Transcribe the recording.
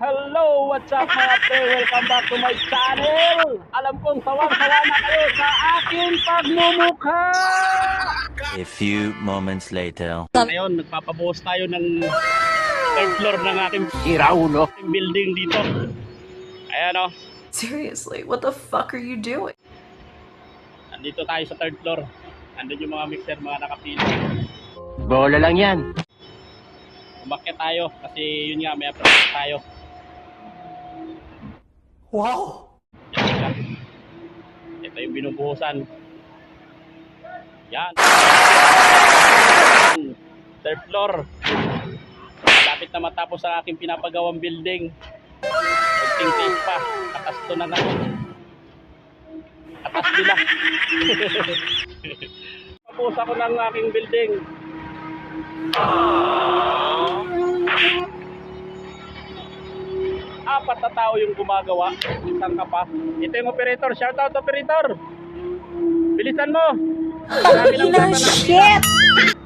Hello, what's up mga pre? Welcome back to my channel. Alam kong sawang-sawa na kayo sa aking pagmumukha. A few moments later. Ngayon, nagpapabuhos tayo ng third floor ng aking iraulo building dito. Ayan o. Seriously, what the fuck are you doing? Nandito tayo sa third floor. Nandun yung mga mixer, mga nakapila. Bola lang yan. Umakyat tayo kasi yun nga, may approach tayo. Wow! Ito yung binubuhusan. Yan. Third floor. Malapit na matapos ang aking pinapagawang building. Pagting-ting pa. Atas to na ako. Atas nila. Tapos ako ng aking building. Apat na tao yung gumagawa. Isang ka pa. Ito yung operator. Shout out operator. Bilisan mo. No shit!